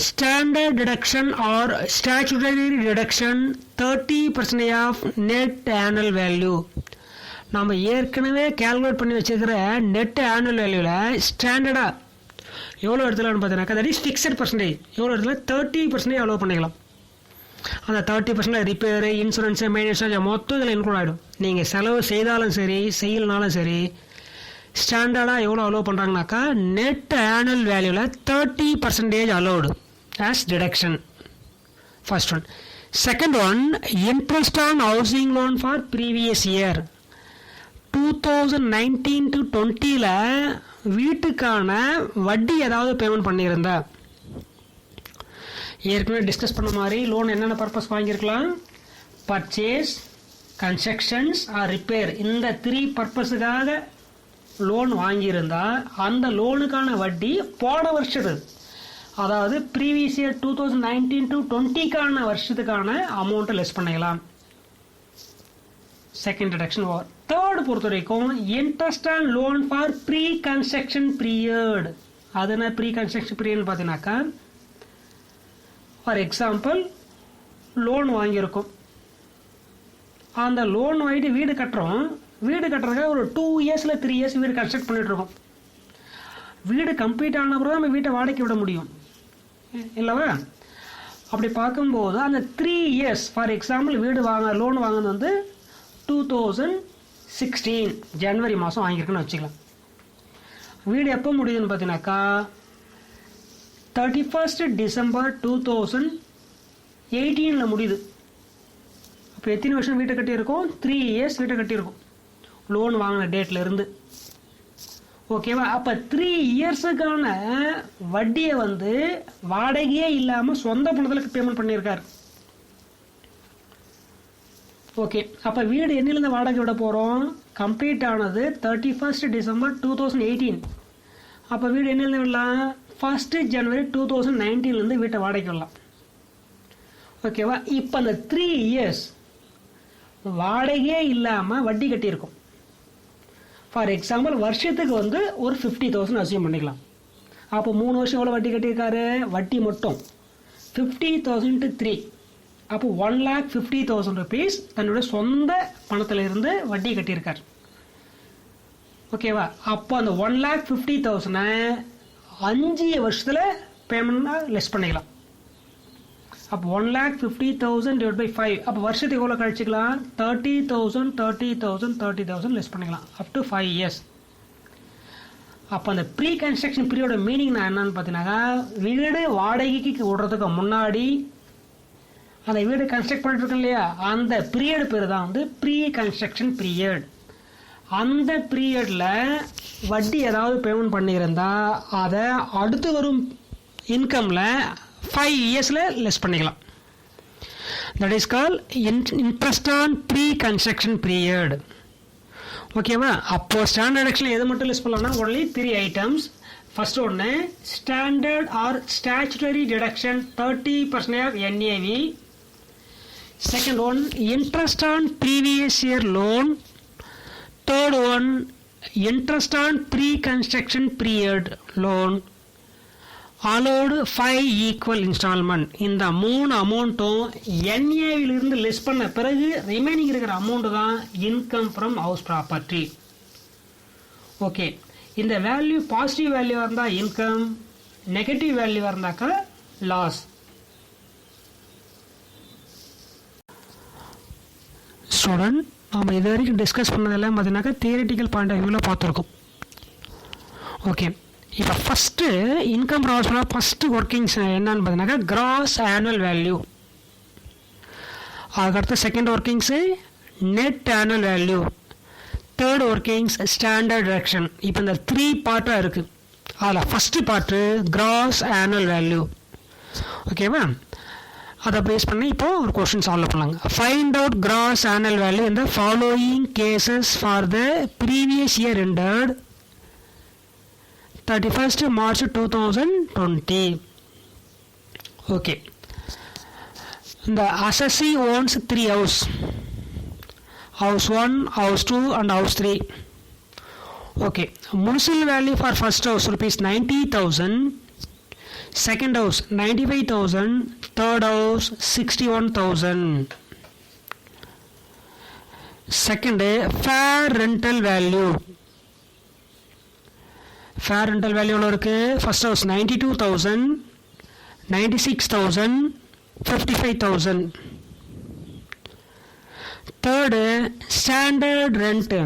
standard deduction or statutory deduction 30% of net annual value. நம்ம ஏற்கனவே கால்குலேட் பண்ணி வச்சுருக்கிற நெட் ஆனுவல் வேல்யூவில் ஸ்டாண்டர்டாக எவ்வளோ எடுத்துலான்னு பார்த்தீங்கன்னாக்கா தட் இஸ் ஃபிக்ஸட் பர்சன்டேஜ். எவ்வளோ இடத்துல 30% அலோவ் பண்ணிக்கலாம். அந்த 30% ரிப்பேரு, இன்சூரன்ஸு, மெயின்டெனன்ஸ் மொத்தம் இதில் இன்க்ளூட் ஆகிடும். நீங்கள் செலவு செய்தாலும் சரி செய்யலனாலும் சரி ஸ்டாண்டர்டாக எவ்வளோ அலோவ் பண்ணுறாங்கனாக்கா நெட் ஆனுவல் வேல்யூவில் 30% allowed as deduction. First one. Second one, interest on housing loan for previous year 2019 to 20ல் வீட்டுக்கான வட்டி ஏதாவது பேமெண்ட் பண்ணியிருந்தா. ஏற்கனவே டிஸ்கஸ் பண்ண மாதிரி லோன் என்னென்ன பர்பஸ் வாங்கியிருக்கலாம், பர்ச்சேஸ், கன்ஸ்ட்ரக்ஷன்ஸ் ஆர் ரிப்பேர், இந்த 3 பர்பஸுக்காக லோன் வாங்கியிருந்தா அந்த லோனுக்கான வட்டி போன வருஷத்து, அதாவது ப்ரீவியஸ் இயர் 2019 to 20க்கான வருஷத்துக்கான அமௌண்ட்டை லெஸ் பண்ணிக்கலாம். Second deduction. தேர்ட் பொறுத்த வரைக்கும் interest on loan for pre construction period. அது என்ன ப்ரீ கன்ஸ்ட்ரக்ஷன் பீரியட்னு பார்த்தீங்கன்னாக்கா ஃபார் எக்ஸாம்பிள் லோன் வாங்கியிருக்கோம், அந்த லோன் வாங்கிட்டு வீடு கட்டுறோம், வீடு கட்டுறதுக்காக ஒரு 2 years 3 years வீடு கன்ஸ்ட்ரக்ட் பண்ணிட்டு இருக்கோம். வீடு கம்ப்ளீட் ஆன பிறகு நம்ம வீட்டை வாடகைக்கு விட முடியும் இல்லவா? அப்படி பார்க்கும்போது அந்த 3 years ஃபார் எக்ஸாம்பிள் வீடு லோன் வாங்கினது வந்து 2016 ஜனவரி மாதம் வாங்கியிருக்குன்னு வச்சுக்கலாம். வீடு எப்போ முடியுதுன்னு பார்த்தீங்கன்னாக்கா 31st December 2018 முடியுது. அப்போ எத்தனை வருஷம் வீட்டை கட்டியிருக்கோம்? 3 years வீட்டை கட்டியிருக்கோம் லோன் வாங்கின டேட்டில் இருந்து. ஓகேவா? அப்போ 3 yearsக்கான வட்டியை வந்து வாடகையே இல்லாமல் சொந்த பணத்தில் பேமெண்ட் பண்ணியிருக்காரு. ஓகே, அப்போ வீடு என்னிலேருந்து வாடகை விட போகிறோம்? கம்ப்ளீட் ஆனது 31st டிசம்பர் 2018. அப்போ வீடு என்னிலேருந்து விடலாம்? 1st ஜனவரி 2019 வீட்டை வாடகைக்கு விடலாம். ஓகேவா? இப்போ அந்த 3 years வாடகையே இல்லாமல் வட்டி கட்டியிருக்கும். ஃபார் எக்ஸாம்பிள் வருஷத்துக்கு ஒரு 50,000 அசியூம் பண்ணிக்கலாம். அப்போ 3 வருஷம் எவ்வளோ வட்டி கட்டியிருக்காரு? வட்டி மட்டும் 50,000 × 3, அப்போ 1,50,000 rupees தன்னுடைய சொந்த பணத்தில் இருந்து வட்டி கட்டியிருக்கார். ஓகேவா? அப்போ அந்த 1,50,000 5 வருஷத்தில் பேமெண்ட் லெஸ் பண்ணிக்கலாம். அப்போ 1,50,000 / 5, அப்போ வருஷத்துக்கு எவ்வளோ கழிச்சிக்கலாம்? 30,000 30,000 30,000 லெஸ் பண்ணிக்கலாம் அப் டு 5 years. அப்போ அந்த ப்ரீ கன்ஸ்ட்ரக்ஷன் பீரியடோட மீனிங் நான் என்னன்னு பார்த்தீங்கன்னா, வீடு வாடகைக்கு விடுறதுக்கு முன்னாடி அந்த வீடு கன்ஸ்ட்ரக்ட் பண்ணிட்டு இருக்கோம் இல்லையா, அந்த பீரியட் பேர் தான் ப்ரீ கன்ஸ்ட்ரக்ஷன் பீரியட். அந்த பீரியடில் வட்டி ஏதாவது பேமெண்ட் பண்ணியிருந்தா அதை அடுத்து வரும் இன்கமில் 5 yearsல லெஸ் பண்ணிக்கலாம். That is call interest on pre construction period. ஓகேவா? அப்போ ஸ்டாண்டர்ட் டிடக்ஷனில் எது மட்டும் லெஸ் பண்ணலாம்னா ஒன்லி 3 items. ஃபர்ஸ்ட் ஒன்று standard or statutory deduction 30% of NAV. Second one interest on previous year loan. Third one interest on pre construction period loan allowed 5 equal installment. இந்த 3 அமௌண்ட்டும் NAவிலிருந்து less பண்ண பிறகு ரிமைனிங் இருக்கிற அமௌண்ட் தான் income from house property. Okay, இந்த value positive வேல்யூவாக இருந்தால் income, negative வேல்யூவாக இருந்தாக்கா லாஸ். ஸ்டூடெண்ட், நம்ம இது வரைக்கும் டிஸ்கஸ் பண்ணதெல்லாம் பார்த்தீங்கன்னாக்கா தியரிட்டிக்கல் பாயிண்ட் ஆஃப் வியூவில் பார்த்துருக்கோம். ஓகே, இப்போ ஃபஸ்ட்டு இன்கம் ப்ராசஸ் பண்ணால் ஃபஸ்ட்டு ஒர்க்கிங்ஸ் என்னன்னு பார்த்தீங்கன்னாக்கா கிராஸ் ஆனுவல் வேல்யூ. அதுக்கடுத்து second workings net annual value. Third workings standard deduction. இப்போ இந்த 3 பார்ட்டாக இருக்குது. அதில் first part gross annual value. ஓகேவா? அதை பேஸ் பண்ணி இப்போது ஒரு கொஸ்டின் சால்வ் பண்ணலாங்க. Find out gross annual value இந்த following cases for the previous year ended 31st March 2020. Okay. The assessee owns 3 houses. House 1, House 2 and House 3. Okay. Municipal value for first house rupees 90,000. Second house 95,000. Third house 61,000. Second, fair rental value. Fair rental value எவ்வளோ இருக்குது? First house 92,000, 96,000, 55,000. Third standard rent.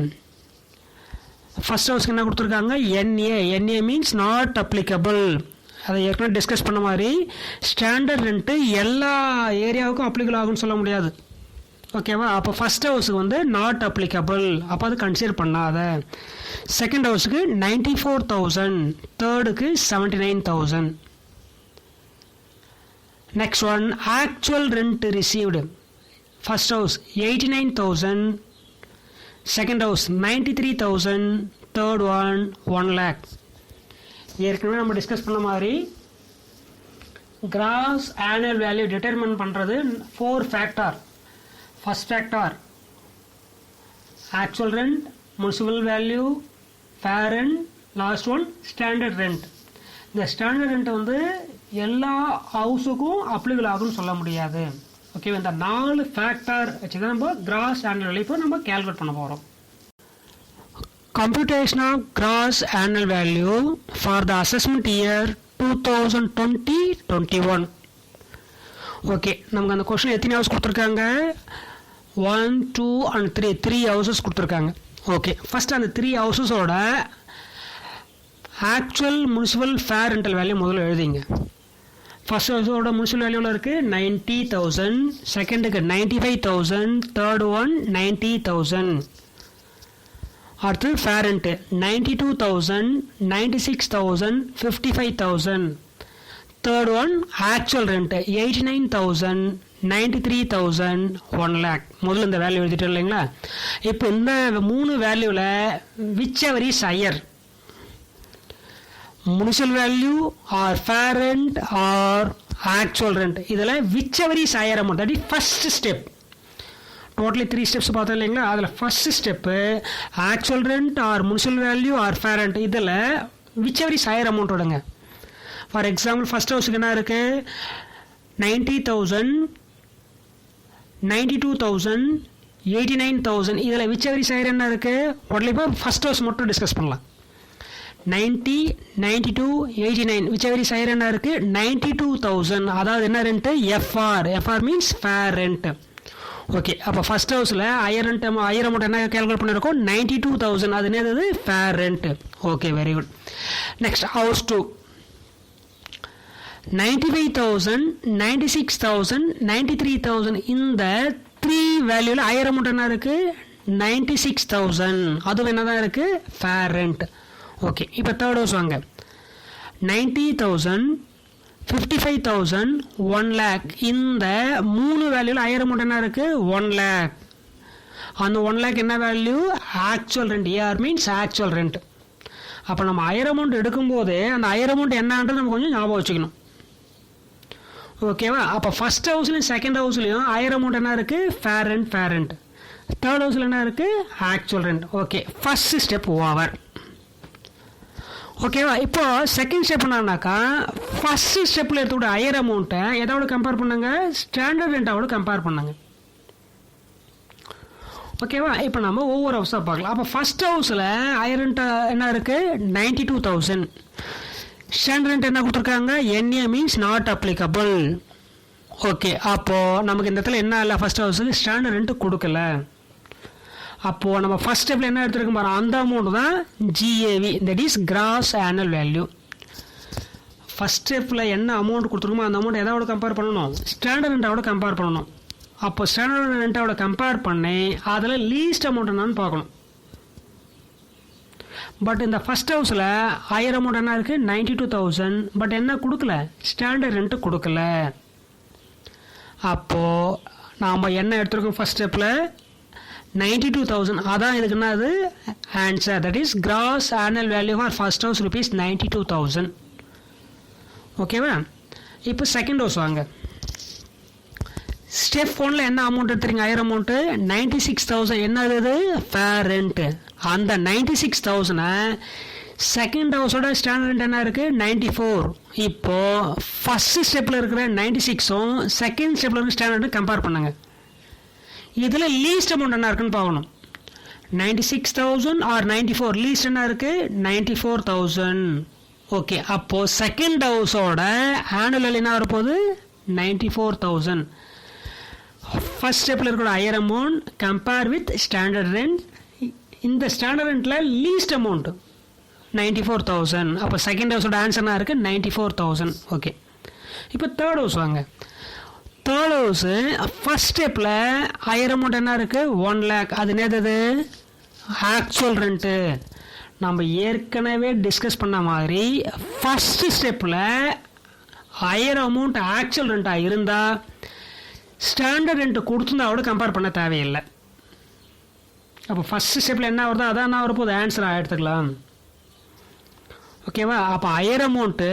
First ஹவுஸ்க்கு என்ன கொடுத்துருக்காங்க? NA means not applicable. அதை ஏற்கனவே discuss பண்ண மாதிரி standard rent எல்லா ஏரியாவுக்கும் அப்ளிகபிள் ஆகும்னு சொல்ல முடியாது. ஓகேவா? அப்போ ஃபர்ஸ்ட் ஹவுஸுக்கு நாட் அப்ளிகபிள், அப்போ அது கன்சிடர் பண்ணாத. செகண்ட் ஹவுஸுக்கு 94,000, தேர்டுக்கு 79,000. Next one actual rent received. First house 89,000, second house 93,000, third one 1 lakh. ஏற்கனவே நம்ம டிஸ்கஸ் பண்ண மாதிரி கிராஸ் ஆனுவல் வேல்யூ டிட்டர்மின் பண்ணுறது 4 factor. First factor actual rent, municipal value, fair rent, last one standard rent. இந்த standard rent எல்லா ஹவுஸுக்கும் applicable ஆகும்னு சொல்ல முடியாது. ஓகே, இந்த 4 ஃபேக்டர் வச்சு தான் நம்ம கிராஸ் ஆனுவல் வேல்யூ இப்போ நம்ம கேல்குலேட் பண்ண போகிறோம். Computation of gross annual value for the assessment year 2020-21. Okay, நமக்கு அந்த கொஸ்டின் எத்தனை ஹவுஸ் கொடுத்துருக்காங்க? 1, 2 and 3 ஹவுசஸ் கொடுத்துருக்காங்க. ஓகே, ஃபர்ஸ்ட் அந்த 3 ஹவுசஸோட actual municipal fair rental value முதல்ல எழுதிங்க. ஃபர்ஸ்ட் ஹவுஸோட முனிசிபல் வேல்யூவில் இருக்குது 90,000, செகண்டுக்கு 95,000, தேர்ட் ஒன் 90,000. அடுத்து fair rent 92,000, 96,000, 55,000. Third one actual rent 89,000, 93,000, 1 lakh. முதல்ல இந்த வேல்யூ எழுதிட்டோம் இல்லைங்களா? இப்போ இந்த 3 வேல்யூவில் whichever is higher, municipal value or fair rent or actual rent, இதில் whichever is higher amount, that is first step. Totally 3 steps பார்த்தோம் இல்லைங்களா? அதில் first step actual rent or municipal value or fair rent, இதில் whichever is higher amount விடுங்க. For example first ஹவுஸுக்கு என்ன இருக்குது? 90,000, 92,000, 89,000. இதில் விச் எவர் இஸ் ஹையர் என்ன இருக்குது? உடனே இப்போ ஃபர்ஸ்ட் ஹவுஸ் மட்டும் டிஸ்கஸ் பண்ணலாம். 90, 92, 89 விச் எவர் இஸ் ஹையர் என்ன இருக்குது? 92,000. அதாவது என்ன rent? FR. FR means fair rent. Okay, அப்போ ஃபர்ஸ்ட் ஹவுஸில் ஹையர் அமௌண்ட் என்ன கேல்குலேட் பண்ணியிருக்கோம்? 92,000. அது என்னது? Fair rent. Okay, very good. Next house 2, 95,000, 96,000, 93,000. இந்த 3 வேல்யூவில் ஹையர் அமௌண்ட் என்ன இருக்குது? 96,000. அதுவும் என்ன தான் இருக்குது? Fair rent. ஓகே, இப்போ தேர்ட் ஹவுஸ் வாங்க. 90,000, 55,000, 1 lakh. இந்த 3 வேல்யூவில் ஹையர் அமௌண்ட் என்ன இருக்குது? 1 lakh. அந்த 1 lakh என்ன value? Actual rent. AR means actual rent. அப்போ நம்ம ஹையர் அமௌண்ட் எடுக்கும்போது அந்த ஹையர் அமௌண்ட் என்னன்றது நம்ம கொஞ்சம் ஞாபகம் வச்சுக்கணும். ஓகேவா? அப்போ ஃபர்ஸ்ட் ஹவுஸ்லையும் செகண்ட் ஹவுஸ்லையும் ஹையர் அமௌண்ட் என்ன இருக்குது? Fair rent, fair rent. Third ஹவுஸில் என்ன இருக்குது? Actual rent. Okay, first step over. ஓகேவா? இப்போ செகண்ட் ஸ்டெப் என்னன்னாக்கா, ஃபர்ஸ்ட் ஸ்டெப்பில் எடுத்துக்கிட்ட ஹையர் அமௌண்ட்டை எதோட கம்பேர் பண்ணாங்க? ஸ்டாண்டர்ட் ரெண்ட்டாவோட கம்பேர் பண்ணாங்க. ஓகேவா? இப்போ நம்ம ஒவ்வொரு ஹவுஸாக பார்க்கலாம். அப்போ ஃபர்ஸ்ட் ஹவுஸில் ஹையர் ரெண்ட் என்ன இருக்குது? 92,000. ஸ்டாண்டர்ட் ரெண்ட் என்ன கொடுத்துருக்காங்க? NA means not applicable. Okay, அப்போது நமக்கு இந்த இடத்துல என்ன இல்லை? ஃபர்ஸ்ட் ஹவுஸுக்கு ஸ்டாண்டர்ட் ரெண்ட் கொடுக்கல. அப்போது நம்ம ஃபர்ஸ்ட் ஸ்டெப்பில் என்ன எடுத்துருக்கோம் பாருங்கள், அந்த அமௌண்ட் தான் GAV, that is cross annual value. First ஸ்டெப்பில் என்ன அமௌண்ட் கொடுத்துருக்கோமோ அந்த அமௌண்ட் எதோட கம்பேர் பண்ணணும்? ஸ்டாண்டர்ட் ரெண்ட்டாவோட கம்பேர் பண்ணணும். அப்போ ஸ்டாண்டர்ட் ரெண்ட்டாவோட கம்பேர் பண்ணி அதில் லீஸ்ட் அமௌண்ட் என்னன்னு பார்க்கணும். பட் இந்த ஃபர்ஸ்ட் ஹவுஸில் ஹையர் அமௌண்ட் என்ன இருக்குது? 92,000. பட் என்ன கொடுக்கல? ஸ்டாண்டர்ட் ரெண்ட்டு கொடுக்கல. அப்போது நாம் என்ன எடுத்துருக்கோம்? ஃபர்ஸ்ட் ஸ்டெப்பில் 92,000. அதான் இதுக்கு என்னது? Answer. That is cross annual value for first house rupees 92,000. ஓகேவா? இப்போ செகண்ட் ஹவுஸ் வாங்க. ஸ்டெப் 1ல் என்ன அமௌண்ட் எடுத்துறீங்க? Higher amount 96,000. என்னது? Fair rent. அந்த 96,000 செகண்ட் ஹவுஸோட ஸ்டாண்டர்ட் ரெண்ட் என்ன இருக்குது? 94. இப்போது ஃபர்ஸ்ட் ஸ்டெப்பில் இருக்கிற 96ம் செகண்ட் ஸ்டெப்பில் இருக்கிற ஸ்டாண்டர்ட் கம்பேர் பண்ணுங்க. இதில் லீஸ்ட் அமௌண்ட் என்ன இருக்குன்னு பார்க்கணும். 96,000 ஆர் 94. லீஸ்ட் என்ன இருக்குது? 94,000. ஓகே, அப்போது செகண்ட் ஹவுஸோட ஆனுவல் என்ன வரப்போகுது? 94,000. ஃபர்ஸ்ட் ஸ்டெப்பில் இருக்கிற higher amount compare with standard rent. இந்த ஸ்டாண்டர்ட் ரெண்ட்டில் லீஸ்ட் அமௌண்ட் 94,000. அப்போ செகண்ட் ஹவுஸோட ஆன்சர்னா இருக்குது 94,000. ஓகே, இப்போ தேர்ட் ஹவுஸ் வாங்க. தேர்ட் ஹவுஸு ஃபர்ஸ்ட் ஸ்டெப்பில் ஹையர் அமௌண்ட் என்ன இருக்குது? 1 lakh. அது என்னது? Actual rent. நம்ம ஏற்கனவே டிஸ்கஸ் பண்ண மாதிரி ஃபர்ஸ்ட் ஸ்டெப்பில் ஹையர் அமௌண்ட் ஆக்சுவல் ரெண்ட்டாக இருந்தால் ஸ்டாண்டர்ட் ரெண்ட் கொடுத்துருந்தாவோட கம்பேர் பண்ண தேவையில்லை. அப்போ ஃபர்ஸ்ட் ஸ்டெப்பில் என்ன வருதோ அதான் என்ன வரப்போகுது? ஆன்சர் எடுத்துக்கலாம். ஓகேவா? அப்போ higher amount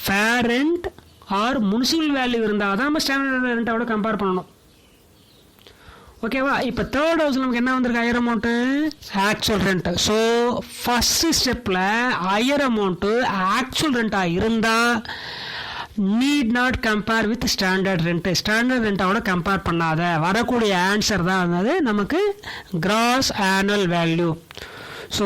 fair rent or municipal value இருந்தால் தான் நம்ம ஸ்டாண்டர்ட் ரெண்ட்டோட கம்பேர் பண்ணணும். ஓகேவா? இப்போ தேர்ட் ஹவுஸ் நமக்கு என்ன வந்திருக்கு? Higher amount actual rent. So first ஸ்டெப்பில் ஹையர் அமௌண்ட்டு ஆக்சுவல் ரெண்ட்டாக இருந்தால் need not compare with standard rent. Standard ரெண்ட்டோட கம்பேர் பண்ணாத. வரக்கூடிய ஆன்சர் தான் வந்து நமக்கு கிராஸ் ஆனுவல் வேல்யூ. ஸோ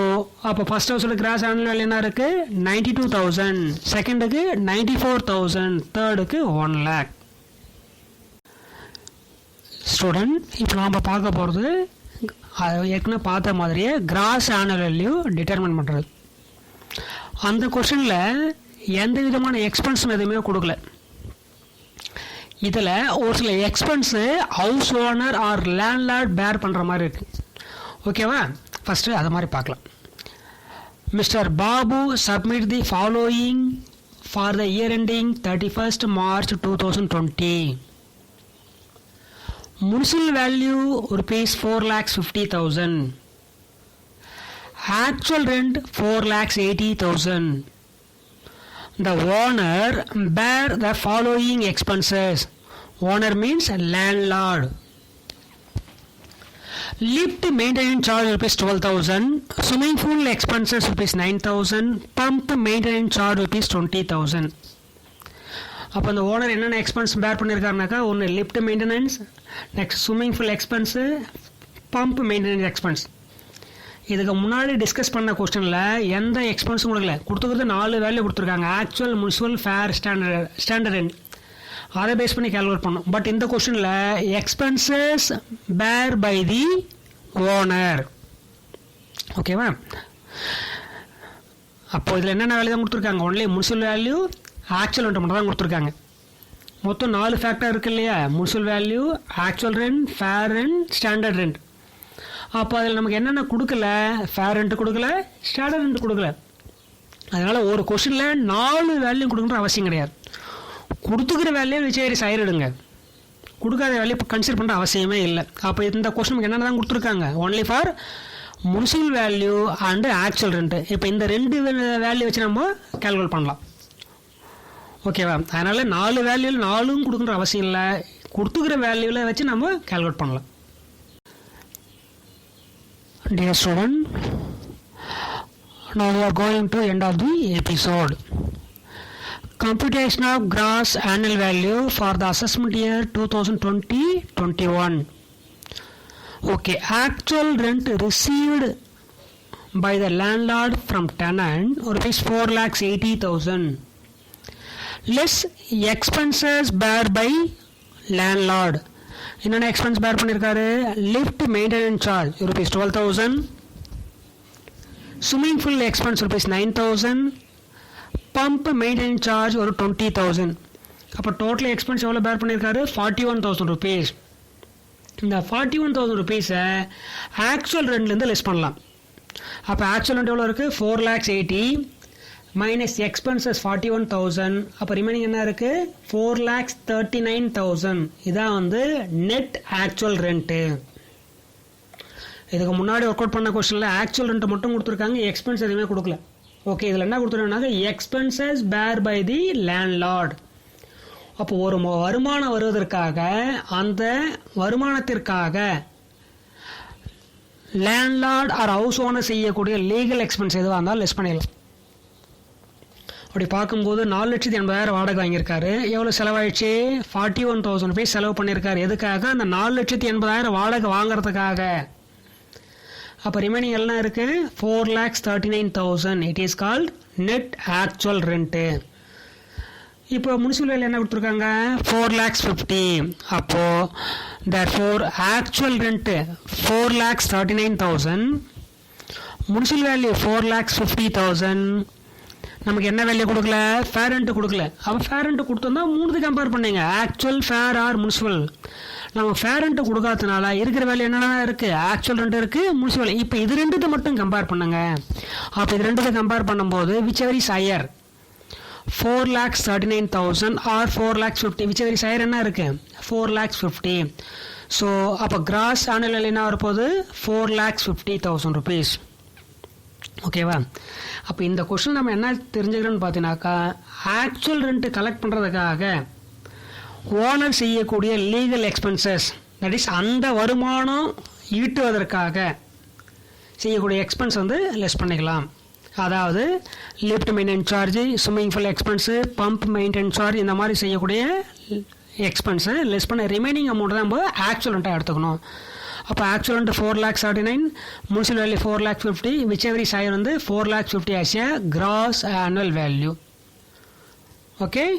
அப்போ ஃபர்ஸ்ட் ஹவுஸோட கிராஸ் ஆனுவல் வேல்யூ என்ன இருக்குது? 92,000. செகண்டுக்கு 94,000. தேர்டுக்கு 1 lakh. ஸ்டூடெண்ட், இப்போ நாம் பார்க்க போகிறது ஏற்கனவே பார்த்த மாதிரியே கிராஸ் ஆனுவல் வேல்யூ டிட்டர்மின் பண்ணுறது. அந்த கொஸ்டினில் எந்த விதமான எக்ஸ்பென்ஸும் எதுவுமே கொடுக்கல. இதில் ஒரு சில expense house owner or landlord பேர் பண்ணுற மாதிரி இருக்குது. ஓகேவா? ஃபஸ்ட்டு அது மாதிரி பார்க்கலாம். Mister Babu submit the following for the year ending 31st March 2020. municipal value rupees 4,50,000. Actual rent 4,80,000. The owner bear the following expenses. Owner means landlord. Lift maintenance charge rupees 12,000. Swimming pool expenses rupees 9,000. Pump maintenance charge rupees 20,000. அப்போ அந்த owner என்னென்ன expense பேர் பண்ணியிருக்காருனாக்கா, ஒன்று lift maintenance, next swimming pool expense, pump maintenance expense. இதுக்கு முன்னாடி discuss பண்ண கொஸ்டினில் எந்த எக்ஸ்பென்ஸும் கொடுக்கல, கொடுத்துக்கிறது 4 வேல்யூ கொடுத்துருக்காங்க. ஆக்சுவல், முனிசிபல், ஃபேர், ஸ்டாண்டர்ட் அதை பேஸ் பண்ணி கேல்குலேட் பண்ணோம். பட் இந்த கொஸ்டினில் எக்ஸ்பென்சஸ் பேர் பை தி ஓனர். ஓகேவா? அப்போ இதில் என்னென்ன வேல்யூ தான் கொடுத்துருக்காங்க? Only municipal value, actual rent மட்டும் தான் கொடுத்துருக்காங்க. மொத்தம் 4 ஃபேக்டர் இருக்கு இல்லையா? Municipal value, actual rent, fair rent, standard rent. அப்போ அதில் நமக்கு என்னென்ன கொடுக்கல? ஃபேர் ரெண்ட் கொடுக்கல, ஸ்டாண்டர்ட் ரெண்ட் கொடுக்கல. அதனால் ஒரு கொஸ்டினில் 4 வேல்யூ கொடுக்குற அவசியம் கிடையாது. கொடுத்துக்கிற வேல்யூ விச் சைடுங்க, கொடுக்காத வேல்யூ இப்போ கன்சிடர் பண்ணுற அவசியமே இல்லை. அப்போ இந்த கொஸ்டினுக்கு என்னென்ன தான் கொடுத்துருக்காங்க? Only for municipal value and actual rent. இப்போ இந்த 2 வேல்யூ வச்சு நம்ம கேல்குலேட் பண்ணலாம். ஓகேவா? அதனால் 4 வேல்யூவில் 4ம் கொடுக்குற அவசியம் இல்லை. கொடுத்துக்கிற வேல்யூவில் வச்சு நம்ம கேல்குலேட் பண்ணலாம். Dear student, now we are going to end of the episode. Computation of gross annual value for the assessment year 2020-21. Okay, actual rent received by the landlord from tenant rupees 4,80,000. Less expenses bear by landlord. என்னென்ன expense பேர் பண்ணியிருக்காரு? Lift maintenance charge rupees 12,000. Swimming pool expense rupees 9,000. Pump maintenance charge ஒரு 20,000. அப்போ total expense எவ்வளோ பேர் பண்ணியிருக்காரு? 41,000 rupees. இந்த 41,000 rupees-ஐ actual ரெண்ட்லேருந்து less பண்ணலாம். அப்போ ஆக்சுவல் ரெண்ட் எவ்வளோ இருக்குது? 4,80,000 மைனஸ் எக்ஸ்பென்சஸ் 41,000. அப்போ ரிமைனிங் என்ன இருக்குது? 4,39,000. இதான் வந்து நெட் ஆக்சுவல் ரெண்ட்டு. இதுக்கு முன்னாடி ஒர்க் அவுட் பண்ண கொஸ்டினில் ஆக்சுவல் ரெண்ட் மட்டும் கொடுத்துருக்காங்க, எக்ஸ்பென்ஸ் எதுவுமே கொடுக்கல. ஓகே, இதில் என்ன கொடுத்துருக்காங்க? எக்ஸ்பென்சஸ் பேர் பை தி லேண்ட்லார்ட். அப்போ ஒரு வருமானம் வருவதற்காக, அந்த வருமானத்திற்காக லேண்ட்லார்ட் ஆர் ஹவுஸ் ஓனர் செய்யக்கூடிய லீகல் எக்ஸ்பென்ஸ் எதுவாக இருந்தாலும் லெஸ் பண்ணிடலாம். அப்படி பார்க்கும்போது 4,80,000 வாடகை வாங்கியிருக்காரு. எவ்வளோ செலவாயிடுச்சு? 41,000 rupees செலவு பண்ணியிருக்காரு. எதுக்காக? அந்த 4,80,000 வாடகை வாங்குறதுக்காக. அப்போ ரிமைனிங் எல்லாம் இருக்குது 4,39,000. It is called net actual rent. இப்போ முனிசிபல் வேல்யூ என்ன கொடுத்துருக்காங்க? 4,50,000. அப்போது therefore actual rent 4,39,000. Municipal value 4,50,000. நமக்கு என்ன வேல்யூ கொடுக்கல? ஃபேர் ரெண்ட் கொடுக்கல. அப்போ ஃபேர் ரெண்ட் கொடுத்தோம்னா 3 கம்பேர் பண்ணீங்க, ஆக்சுவல், ஃபேர் ஆர் முனிசிபல். நம்ம ஃபேர் ரெண்ட் கொடுக்காதனால இருக்கிற வேல்யூ என்னென்ன இருக்குது? ஆக்சுவல் ரெண்ட் இருக்குது, முனிசிபல். இப்போ இது 2 மட்டும் கம்பேர் பண்ணுங்க. அப்போ இது 2 கம்பேர் பண்ணும்போது whichever is higher? 4,39,000 or 4,50,000. Whichever is higher என்ன இருக்குது? 4,50,000. ஸோ அப்போ கிராஸ் ஆனுவல் என்ன வரப்போகுது? 4,50,000 rupees. ஓகேவா? அப்போ இந்த கொஸ்டின் நம்ம என்ன தெரிஞ்சுக்கிறோன்னு பார்த்தீங்கன்னாக்கா, ஆக்சுவல் ரெண்ட் கலெக்ட் பண்ணுறதுக்காக ஓனர் செய்யக்கூடிய லீகல் எக்ஸ்பென்சஸ், தட் இஸ் அந்த வருமானம் ஈட்டுவதற்காக செய்யக்கூடிய எக்ஸ்பென்ஸ் வந்து லெஸ் பண்ணிக்கலாம். அதாவது lift maintenance charge, swimming pool expense, pump maintenance charge, இந்த மாதிரி செய்யக்கூடிய எக்ஸ்பென்ஸை லெஸ் பண்ண ரிமைனிங் அமௌண்ட் தான் நம்ம ஆக்சுவல் ரெண்ட்டாக எடுத்துக்கணும். அப்போ actual rent 4,39,000, municipal value 4,50,000, whichever is higher வந்து 4,50,000 as a gross annual value. Okay.